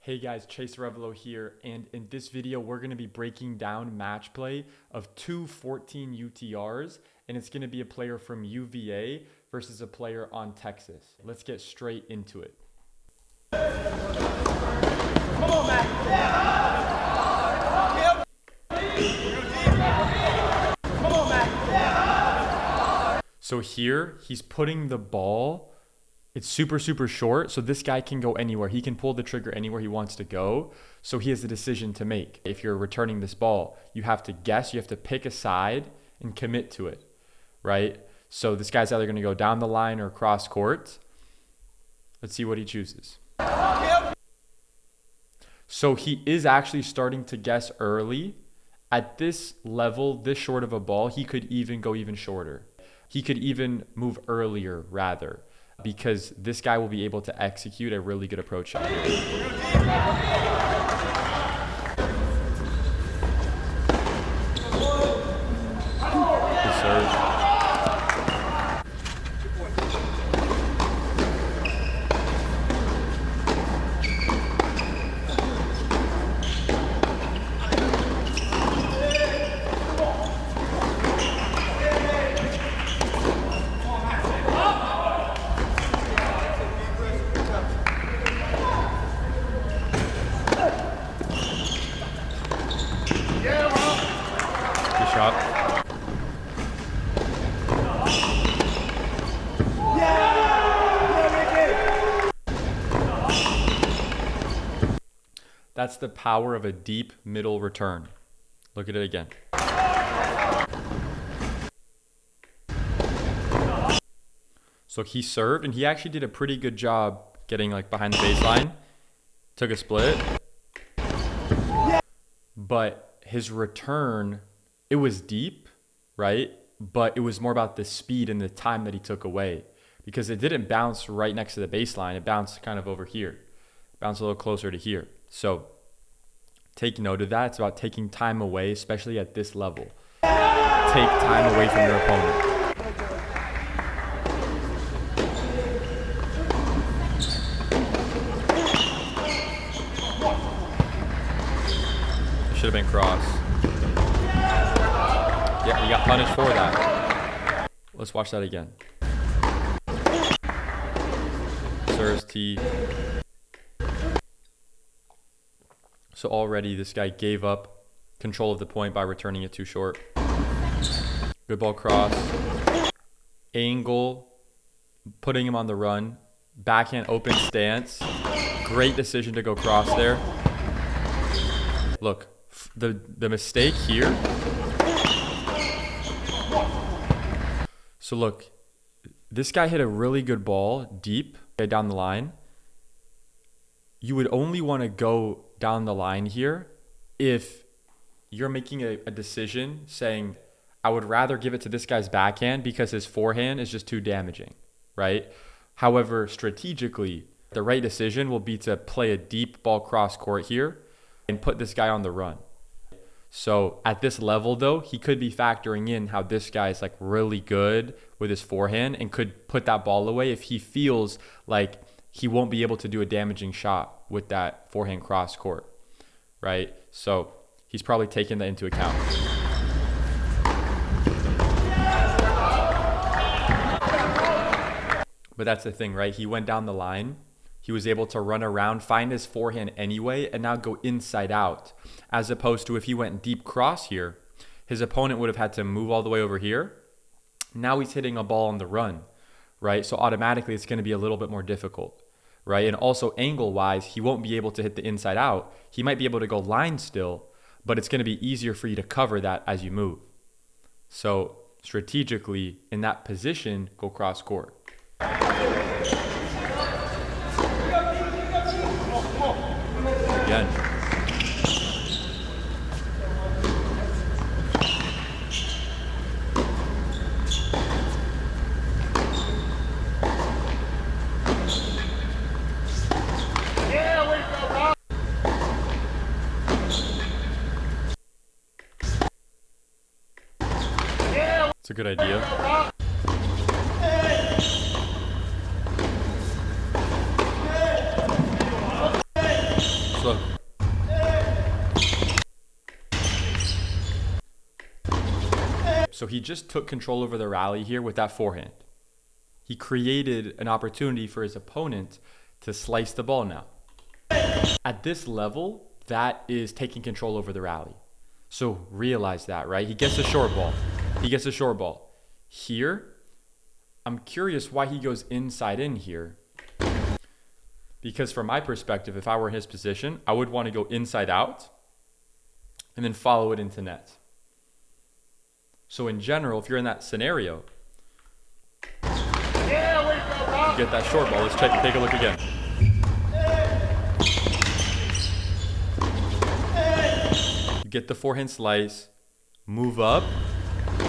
Hey guys, Chase Revelo here, and in this video we're going to be breaking down match play of two 14 UTRs, and it's going to be a player from UVA versus a player on Texas. Let's get straight into it. Come on, man. Come on, man. So here he's putting the ball. It's super short, so this guy can go anywhere. He can pull the trigger anywhere he wants to go. So he has a decision to make. If you're returning this ball, you have to guess, you have to pick a side and commit to it, right? So this guy's either going to go down the line or cross court. Let's see what he chooses. So he is actually starting to guess early. At this level, this short of a ball, he could even go even shorter. He could even move earlier rather, because this guy will be able to execute a really good approach shot here. Good serve. Shot. That's the power of a deep middle return. Look at it again. So he served, and he actually did a pretty good job getting like behind the baseline. Took a split. But his return, it was deep, right? But it was more about the speed and the time that he took away, because it didn't bounce right next to the baseline. It bounced kind of over here. It bounced a little closer to here. So take note of that. It's about taking time away, especially at this level. Take time away from your opponent. It should have been cross. Yeah, he got punished for that. Let's watch that again. Serves T. So already this guy gave up control of the point by returning it too short. Good ball cross. Angle, putting him on the run. Backhand open stance. Great decision to go cross there. Look, the mistake here. So look, this guy hit a really good ball deep down the line. You would only want to go down the line here if you're making a decision saying, I would rather give it to this guy's backhand because his forehand is just too damaging, right? However, strategically, the right decision will be to play a deep ball cross court here and put this guy on the run. So at this level though, he could be factoring in how this guy is like really good with his forehand and could put that ball away if he feels like he won't be able to do a damaging shot with that forehand cross court, right? So he's probably taken that into account. But that's the thing, right? He went down the line. He was able to run around, find his forehand anyway, and now go inside out. As opposed to if he went deep cross here, his opponent would have had to move all the way over here. Now he's hitting a ball on the run, right? So automatically it's going to be a little bit more difficult, right? And also angle-wise, he won't be able to hit the inside out. He might be able to go line still, but it's going to be easier for you to cover that as you move. So strategically, in that position, go cross court. Again. It's a good idea. So So he just took control over the rally here with that forehand. He created an opportunity for his opponent to slice the ball now. At this level, that is taking control over the rally. So realize that, right? He gets a short ball. He gets a short ball. Here, I'm curious why he goes inside in here. Because from my perspective, if I were in his position, I would want to go inside out and then follow it into net. So in general, if you're in that scenario, you get that short ball. Let's take a look again. You get the forehand slice, move up.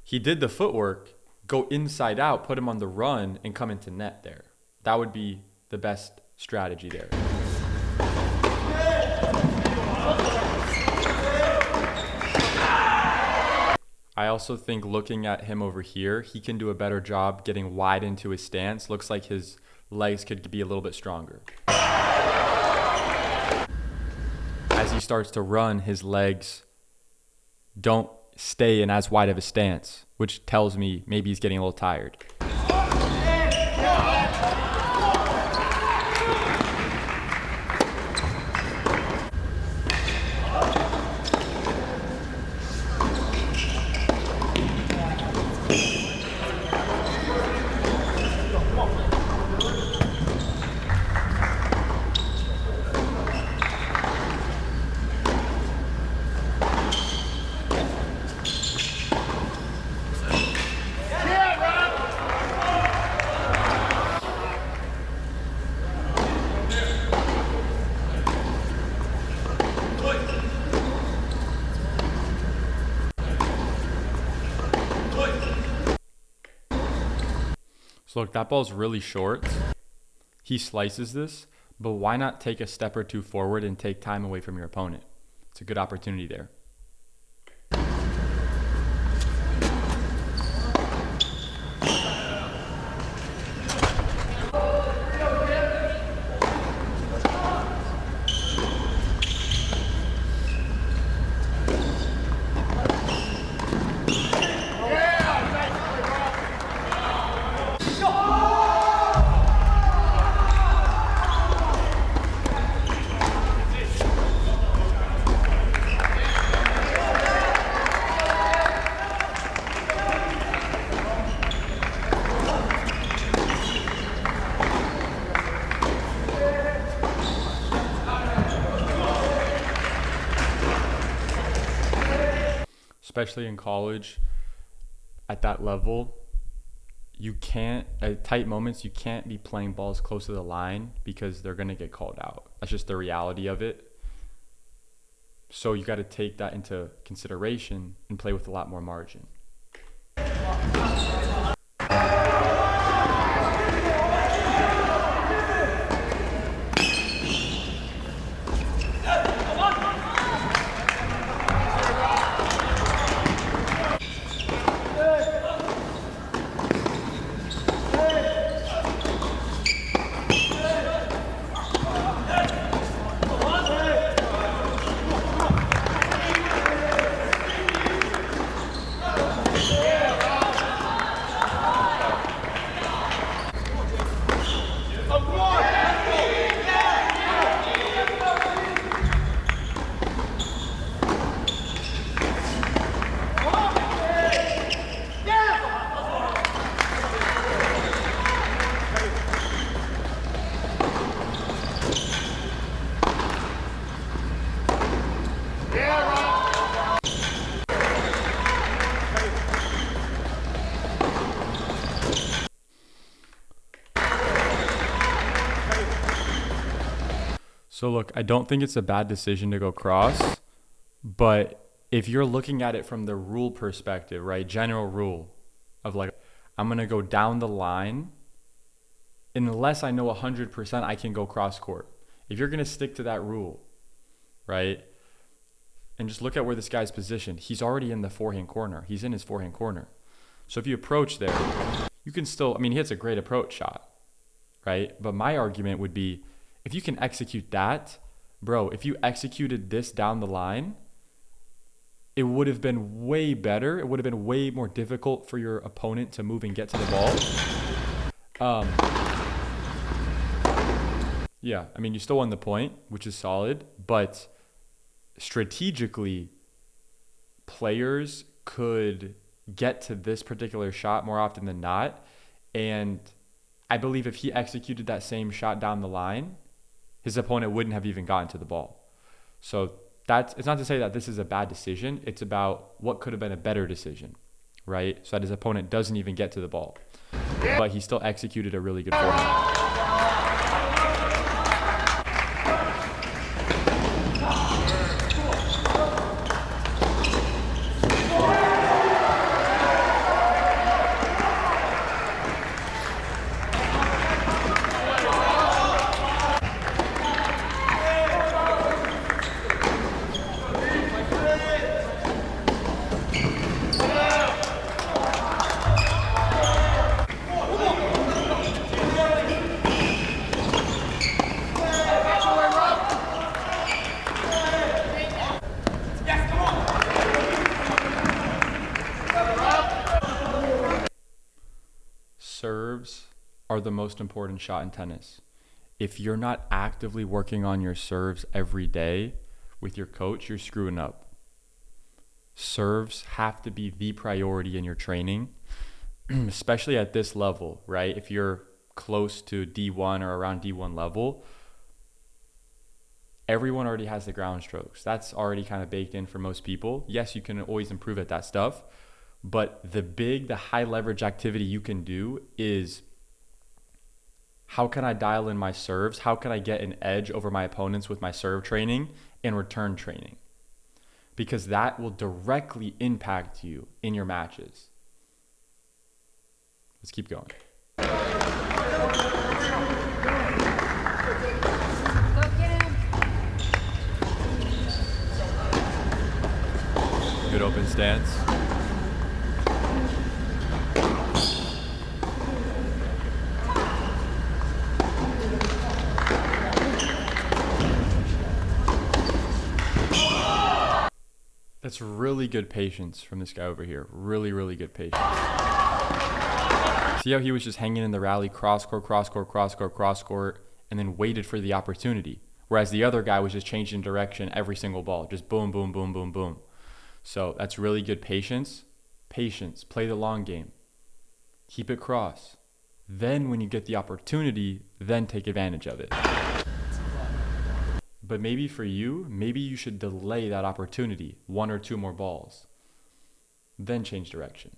He did the footwork, go inside out, put him on the run, and come into net there. That would be the best strategy there. I also think looking at him over here, he can do a better job getting wide into his stance. Looks like his legs could be a little bit stronger. As he starts to run, his legs don't stay in as wide of a stance, which tells me maybe he's getting a little tired. So look, that ball's really short. He slices this, but why not take a step or two forward and take time away from your opponent? It's a good opportunity there. Especially in college, at that level, you can't, at tight moments, you can't be playing balls close to the line because they're going to get called out. That's just the reality of it. So you got to take that into consideration and play with a lot more margin. So look, I don't think it's a bad decision to go cross, but if you're looking at it from the rule perspective, right, general rule of like, I'm going to go down the line unless I know 100% I can go cross court. If you're going to stick to that rule, right, and just look at where this guy's positioned, he's already in the forehand corner. He's in his forehand corner. So if you approach there, you can still, I mean, he hits a great approach shot, right? But my argument would be, if you can execute that, bro, if you executed this down the line, it would have been way better. It would have been way more difficult for your opponent to move and get to the ball. Yeah, I mean, you still won the point, which is solid, but strategically, players could get to this particular shot more often than not. And I believe if he executed that same shot down the line, his opponent wouldn't have even gotten to the ball. So it's not to say that this is a bad decision. It's about what could have been a better decision, right? So that his opponent doesn't even get to the ball. But he still executed a really good forehand. Serves are the most important shot in tennis. If you're not actively working on your serves every day with your coach, you're screwing up. Serves have to be the priority in your training, especially at this level, right? If you're close to D1 or around D1 level, everyone already has the ground strokes. That's already kind of baked in for most people. Yes, you can always improve at that stuff. But the high leverage activity you can do is, how can I dial in my serves? How can I get an edge over my opponents with my serve training and return training? Because that will directly impact you in your matches. Let's keep going. Good open stance. That's really good patience from this guy over here. Really, really good patience. See how he was just hanging in the rally, cross court, cross court, cross court, cross court, and then waited for the opportunity. Whereas the other guy was just changing direction every single ball. Just boom, boom, boom, boom, boom. So that's really good patience. Patience. Play the long game. Keep it cross. Then when you get the opportunity, then take advantage of it. But maybe for you, maybe you should delay that opportunity, 1 or 2 more balls, then change direction.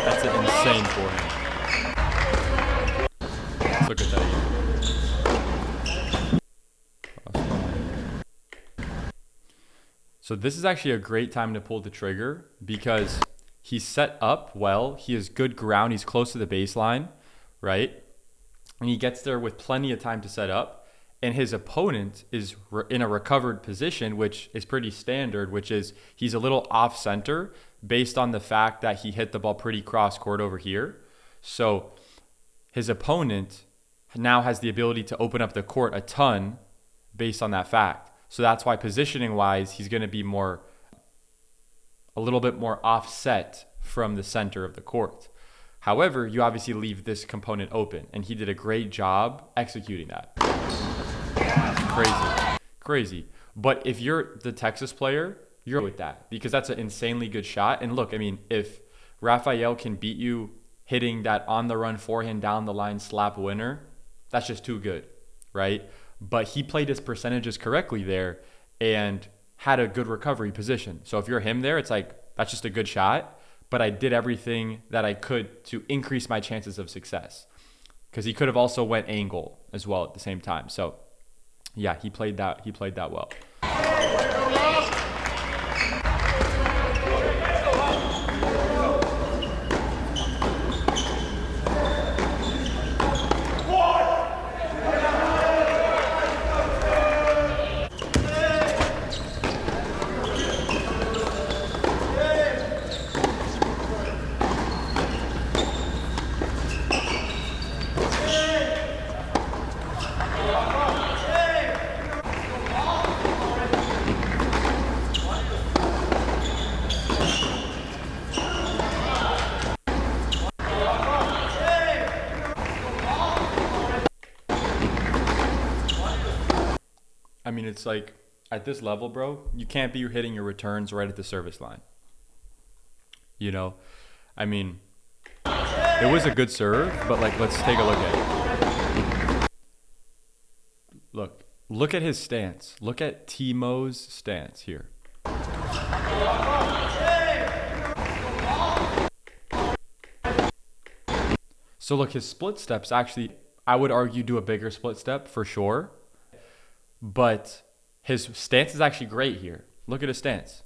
That's an insane forehand. Let's look at that again. So this is actually a great time to pull the trigger because he's set up well. He has good ground. He's close to the baseline, right? And he gets there with plenty of time to set up. And his opponent is in a recovered position, which is pretty standard, which is he's a little off center based on the fact that he hit the ball pretty cross court over here. So his opponent now has the ability to open up the court a ton based on that fact. So that's why positioning wise, he's going to be a little bit more offset from the center of the court. However, you obviously leave this component open, and he did a great job executing that. Crazy. But if you're the Texas player, you're with that because that's an insanely good shot. And look, I mean, if Rafael can beat you hitting that on the run forehand down the line slap winner, that's just too good, right? But he played his percentages correctly there and had a good recovery position. So if you're him there, it's like, that's just a good shot, but I did everything that I could to increase my chances of success. Because he could have also went angle as well at the same time. So yeah, he played that well. mean, it's like at this level, bro, you can't be hitting your returns right at the service line. You know, I mean, it was a good serve, but like, let's take a look at it. Look at his stance. Look at Timo's stance here. So look, his split steps actually, I would argue, do a bigger split step for sure. But his stance is actually great here. Look at his stance.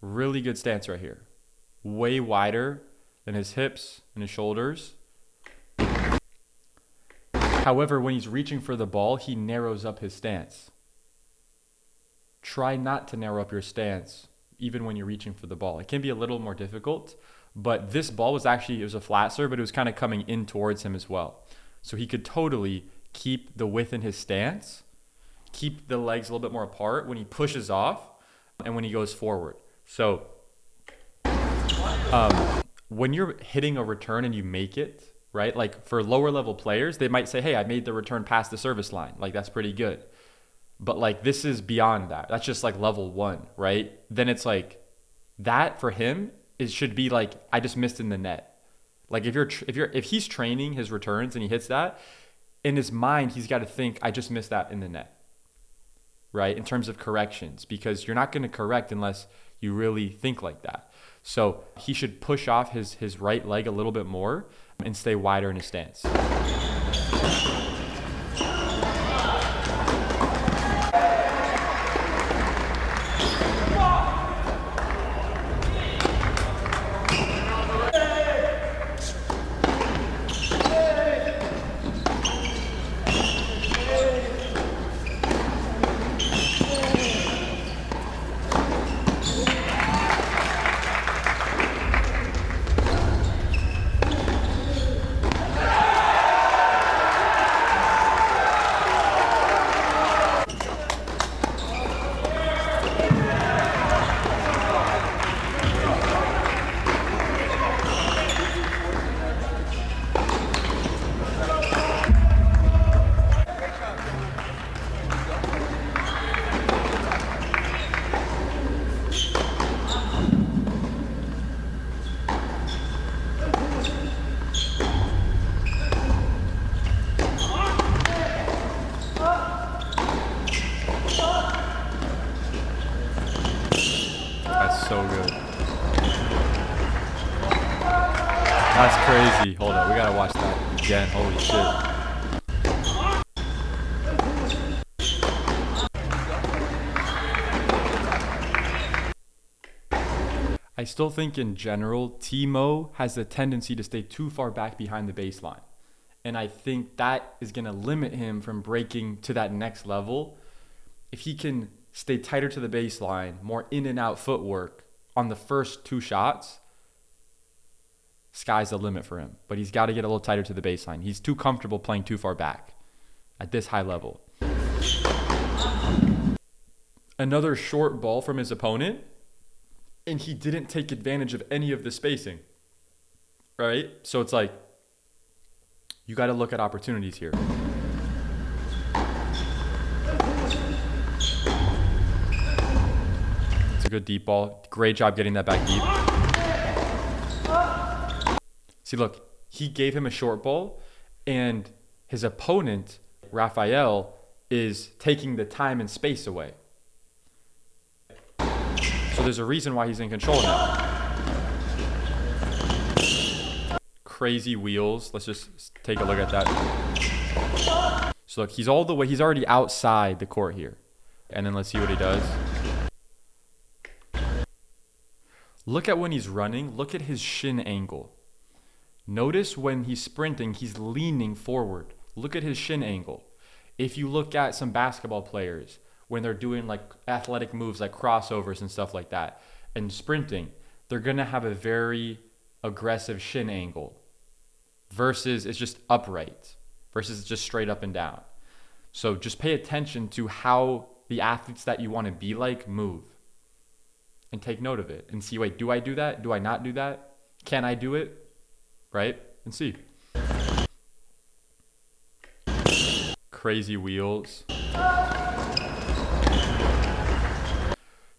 Really good stance right here. Way wider than his hips and his shoulders. However, when he's reaching for the ball, he narrows up his stance. Try not to narrow up your stance even when you're reaching for the ball. It can be a little more difficult, but this ball was actually, it was a flat serve, but it was kind of coming in towards him as well. So he could totally keep the width in his stance, keep the legs a little bit more apart when he pushes off and when he goes forward. So when you're hitting a return and you make it, right? Like for lower level players, they might say, hey, I made the return past the service line. Like that's pretty good. But like this is beyond that. That's just like level 1, right? Then it's like that for him, it should be like, I just missed in the net. Like if he's training his returns and he hits that, in his mind, he's got to think, I just missed that in the net, right? In terms of corrections, because you're not going to correct unless you really think like that. So he should push off his right leg a little bit more and stay wider in his stance. So good. That's crazy. Hold on, we gotta watch that again. Holy shit. I still think in general, Timo has a tendency to stay too far back behind the baseline. And I think that is gonna limit him from breaking to that next level. If he can stay tighter to the baseline, more in and out footwork on the first 2 shots, sky's the limit for him. But he's got to get a little tighter to the baseline. He's too comfortable playing too far back at this high level. Another short ball from his opponent, and he didn't take advantage of any of the spacing, right? So it's like, you got to look at opportunities here. Good deep ball. Great job getting that back deep. See, look, he gave him a short ball, and his opponent, Rafael, is taking the time and space away. So there's a reason why he's in control now. Crazy wheels. Let's just take a look at that. So look, he's all the way, he's already outside the court here. And then let's see what he does. Look at when he's running. Look at his shin angle. Notice when he's sprinting, he's leaning forward. Look at his shin angle. If you look at some basketball players, when they're doing like athletic moves like crossovers and stuff like that, and sprinting, they're going to have a very aggressive shin angle versus it's just upright, versus it's just straight up and down. So just pay attention to how the athletes that you want to be like move. And take note of it and see, wait, do I do that? Do I not do that? Can I do it? Right? And see. Crazy wheels.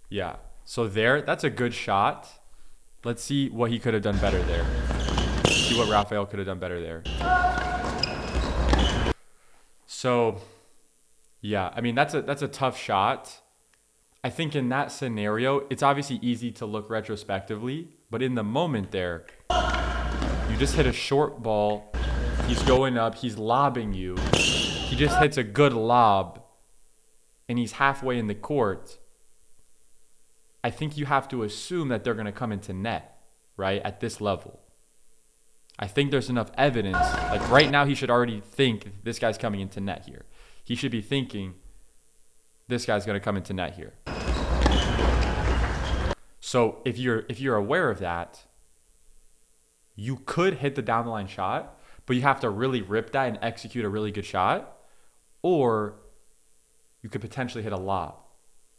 Yeah. So there, that's a good shot. Let's see what he could have done better there. See what Rafael could have done better there. So, yeah, I mean, that's a tough shot. I think in that scenario, it's obviously easy to look retrospectively, but in the moment there, you just hit a short ball. He's going up. He's lobbing you. He just hits a good lob, and he's halfway in the court. I think you have to assume that they're going to come into net, right, at this level. I think there's enough evidence. Like right now, he should already think this guy's coming into net here. He should be thinking this guy's going to come into net here. So if you're aware of that, you could hit the down the line shot, but you have to really rip that and execute a really good shot, or you could potentially hit a lob.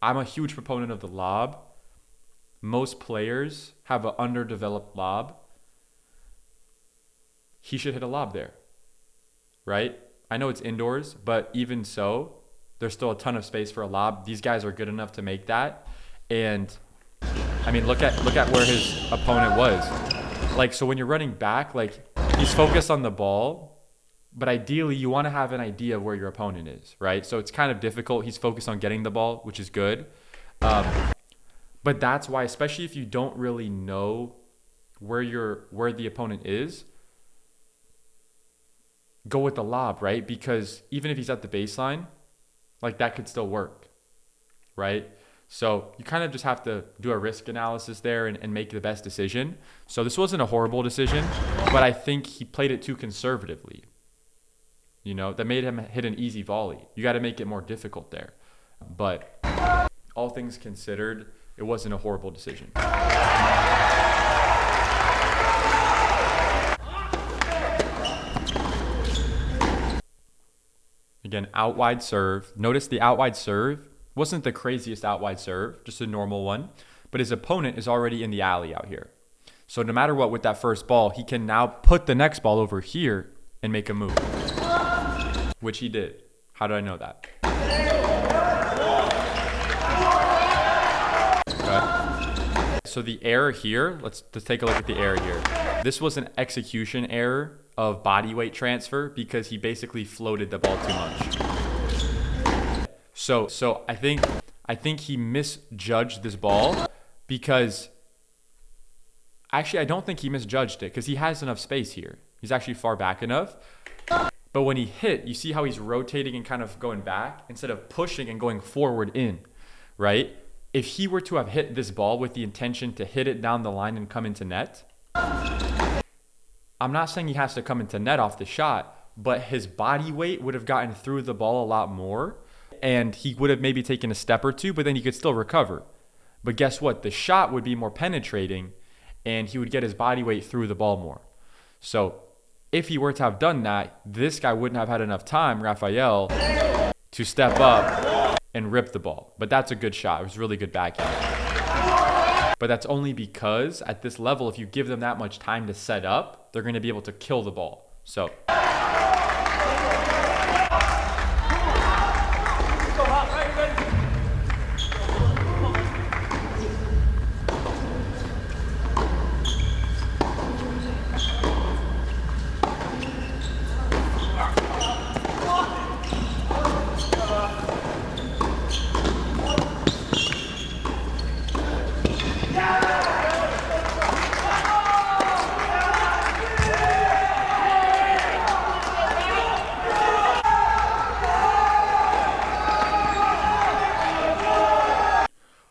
I'm a huge proponent of the lob. Most players have an underdeveloped lob. He should hit a lob there, right? I know it's indoors, but even so, there's still a ton of space for a lob. These guys are good enough to make that. And I mean, look at where his opponent was. Like, so when you're running back, like he's focused on the ball, but ideally you want to have an idea of where your opponent is, right? So it's kind of difficult. He's focused on getting the ball, which is good. But that's why, especially if you don't really know where the opponent is, go with the lob, right? Because even if he's at the baseline, like that could still work, right? So you kind of just have to do a risk analysis there and make the best decision. So this wasn't a horrible decision, but I think he played it too conservatively. You know, that made him hit an easy volley. You got to make it more difficult there. But all things considered, it wasn't a horrible decision. Again, out wide serve. Notice the out wide serve wasn't the craziest out wide serve, just a normal one. But his opponent is already in the alley out here. So no matter what with that first ball, he can now put the next ball over here and make a move, which he did. How did I know that? Okay. So the error here, let's take a look at the error here. This was an execution error of body weight transfer because he basically floated the ball too much. So I think he misjudged this ball because actually I don't think he misjudged it because he has enough space here. He's actually far back enough. But when he hit, you see how he's rotating and kind of going back instead of pushing and going forward in, right? If he were to have hit this ball with the intention to hit it down the line and come into net, I'm not saying he has to come into net off the shot, but his body weight would have gotten through the ball a lot more and he would have maybe taken a step or two, but then he could still recover. But guess what? The shot would be more penetrating and he would get his body weight through the ball more. So if he were to have done that, this guy wouldn't have had enough time, Rafael, to step up and rip the ball. But that's a good shot. It was really good backhand. But that's only because at this level, if you give them that much time to set up, they're going to be able to kill the ball. So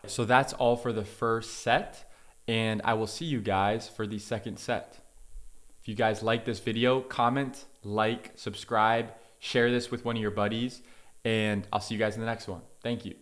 So that's all for the first set, and I will see you guys for the second set. If you guys like this video, comment, like, subscribe, share this with one of your buddies, and I'll see you guys in the next one. Thank you.